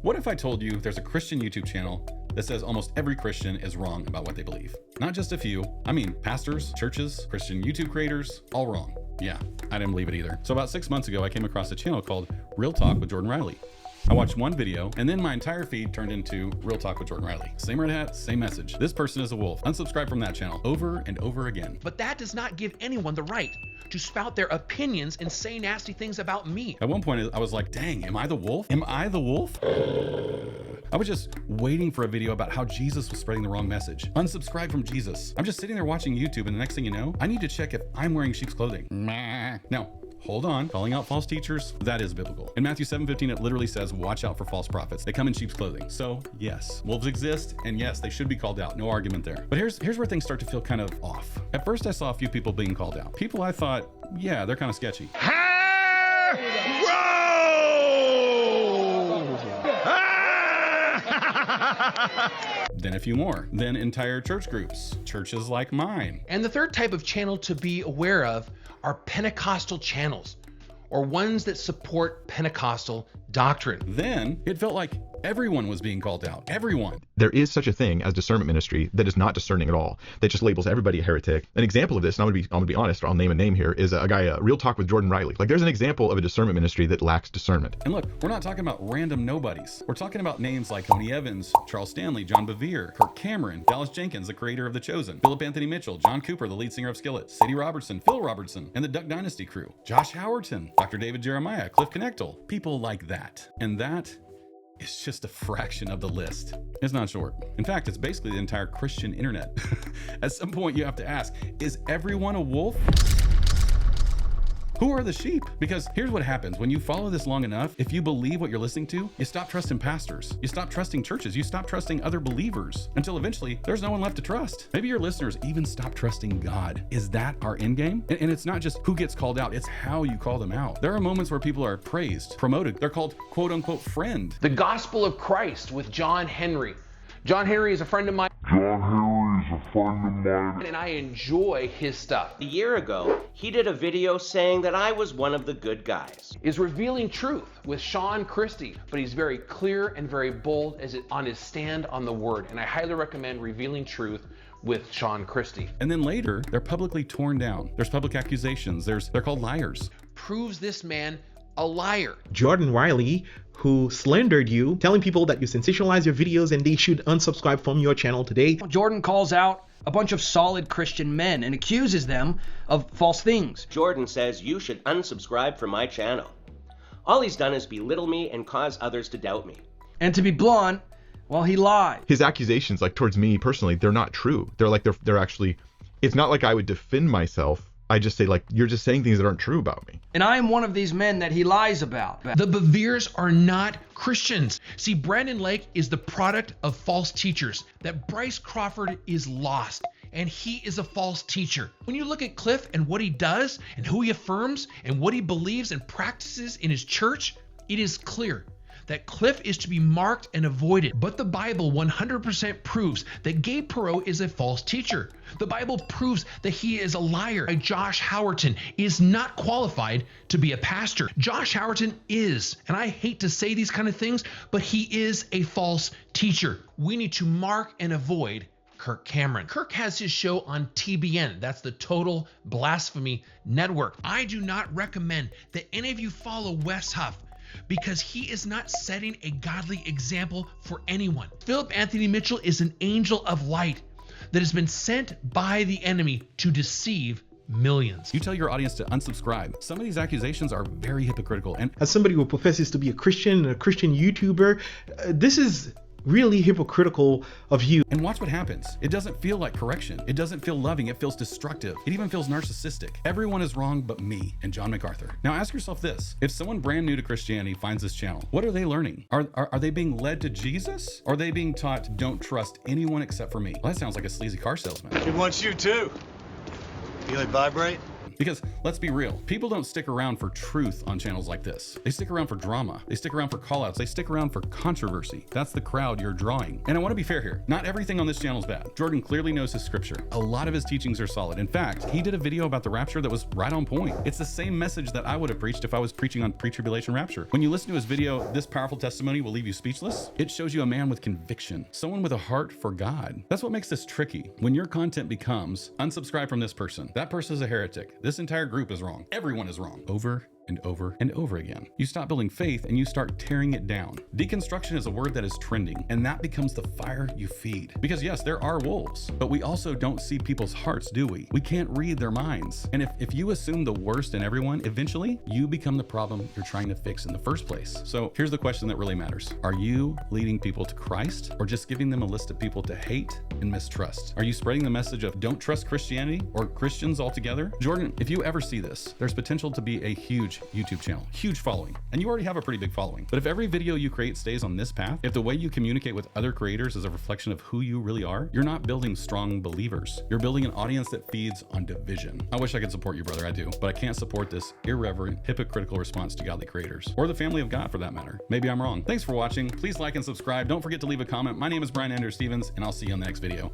What if I told you there's a Christian YouTube channel that says almost every Christian is wrong about what they believe? Not just a few. I mean, pastors, churches, Christian YouTube creators, all wrong. Yeah, I didn't believe it either. So about 6 months ago, I came across a channel called Real Talk with Jordan Riley. I watched one video and then my entire feed turned into Real Talk with Jordan Riley. Same red hat, same message. This person is a wolf. Unsubscribe from that channel over and over again. But that does not give anyone the right to spout their opinions and say nasty things about me. At one point, I was like, dang, am I the wolf? Am I the wolf? I was just waiting for a video about how Jesus was spreading the wrong message. Unsubscribe from Jesus. I'm just sitting there watching YouTube, and the next thing you know, I need to check if I'm wearing sheep's clothing. Now, hold on. Calling out false teachers, that is biblical. In Matthew 7:15, it literally says, watch out for false prophets. They come in sheep's clothing. So yes, wolves exist, and yes, they should be called out. No argument there. But here's where things start to feel kind of off. At first, I saw a few people being called out. People I thought, yeah, they're kind of sketchy. Then a few more. Then entire church groups, churches like mine. And the third type of channel to be aware of are Pentecostal channels, or ones that support Pentecostal doctrine. Then it felt like everyone was being called out. Everyone. There is such a thing as discernment ministry that is not discerning at all. That just labels everybody a heretic. An example of this, and I'm gonna be honest, or I'll name a name here, is a guy, Real Talk with Jordan Riley. Like, there's an example of a discernment ministry that lacks discernment. And look, we're not talking about random nobodies. We're talking about names like Tony Evans, Charles Stanley, John Bevere, Kirk Cameron, Dallas Jenkins, the creator of The Chosen, Philip Anthony Mitchell, John Cooper, the lead singer of Skillet, Sadie Robertson, Phil Robertson, and the Duck Dynasty crew, Josh Howerton, Dr. David Jeremiah, Cliff Connectel, people like that. And that is just a fraction of the list. It's not short. In fact, it's basically the entire Christian internet. At some point you have to ask, is everyone a wolf? Who are the sheep? Because here's what happens when you follow this long enough. If you believe what you're listening to, you stop trusting pastors. You stop trusting churches. You stop trusting other believers until eventually there's no one left to trust. Maybe your listeners even stop trusting God. Is that our end game? And it's not just who gets called out, it's how you call them out. There are moments where people are praised, promoted. They're called quote unquote friend. The Gospel of Christ with John Henry. John Henry is a friend of mine. And I enjoy his stuff. A year ago, he did a video saying that I was one of the good guys. Is Revealing Truth with Sean Christie, but he's very clear and very bold on his stand on the word. And I highly recommend Revealing Truth with Sean Christie. And then later, they're publicly torn down. There's public accusations. They're called liars. Proves this man a liar. Jordan Riley, who slandered you, telling people that you sensationalize your videos and they should unsubscribe from your channel today. Jordan calls out a bunch of solid Christian men and accuses them of false things. Jordan says you should unsubscribe from my channel. All he's done is belittle me and cause others to doubt me. And to be blunt, well, he lied. His accusations, like towards me personally, they're not true. They're actually, it's not like I would defend myself. I just say, like, you're just saying things that aren't true about me. And I am one of these men that he lies about. The Beveres are not Christians. See, Brandon Lake is the product of false teachers. That Bryce Crawford is lost, and he is a false teacher. When you look at Cliff and what he does and who he affirms and what he believes and practices in his church, it is clear that Cliff is to be marked and avoided. But the Bible 100% proves that Gabe Perot is a false teacher. The Bible proves that he is a liar. Josh Howerton is not qualified to be a pastor. Josh Howerton is, and I hate to say these kind of things, but he is a false teacher. We need to mark and avoid Kirk Cameron. Kirk has his show on TBN. That's the Total Blasphemy Network. I do not recommend that any of you follow Wes Huff, because he is not setting a godly example for anyone. Philip Anthony Mitchell is an angel of light that has been sent by the enemy to deceive millions. You tell your audience to unsubscribe. Some of these accusations are very hypocritical. And as somebody who professes to be a Christian and a Christian YouTuber, this is really hypocritical of you. And watch what happens. It doesn't feel like correction. It doesn't feel loving. It feels destructive. It even feels narcissistic. Everyone is wrong but me and John MacArthur. Now ask yourself this. If someone brand new to Christianity finds this channel, what are they learning? Are they being led to Jesus? Or are they being taught, don't trust anyone except for me? Well, that sounds like a sleazy car salesman. He wants you too. Feel it vibrate? everyone. Because let's be real, people don't stick around for truth on channels like this. They stick around for drama. They stick around for callouts. They stick around for controversy. That's the crowd you're drawing. And I want to be fair here. Not everything on this channel is bad. Jordan clearly knows his scripture. A lot of his teachings are solid. In fact, he did a video about the rapture that was right on point. It's the same message that I would have preached if I was preaching on pre-tribulation rapture. When you listen to his video, This Powerful Testimony Will Leave You Speechless, it shows you a man with conviction, someone with a heart for God. That's what makes this tricky. When your content becomes, unsubscribe from this person, that person is a heretic, this entire group is wrong, everyone is wrong, over and over and over again. You stop building faith and you start tearing it down. Deconstruction is a word that is trending, and that becomes the fire you feed. Because yes, there are wolves, but we also don't see people's hearts, do we? We can't read their minds. And if you assume the worst in everyone, eventually you become the problem you're trying to fix in the first place. So here's the question that really matters. Are you leading people to Christ, or just giving them a list of people to hate and mistrust? Are you spreading the message of don't trust Christianity or Christians altogether? Jordan, if you ever see this, there's potential to be a huge YouTube channel, huge following, and you already have a pretty big following. But if every video you create stays on this path, if the way you communicate with other creators is a reflection of who you really are, you're not building strong believers. You're building an audience that feeds on division. I wish I could support you, brother, I do, but I can't support this irreverent, hypocritical response to godly creators, or the family of God for that matter. Maybe I'm wrong. Thanks for watching. Please like and subscribe. Don't forget to leave a comment. My name is Brian Andrew Stevens, and I'll see you on the next video.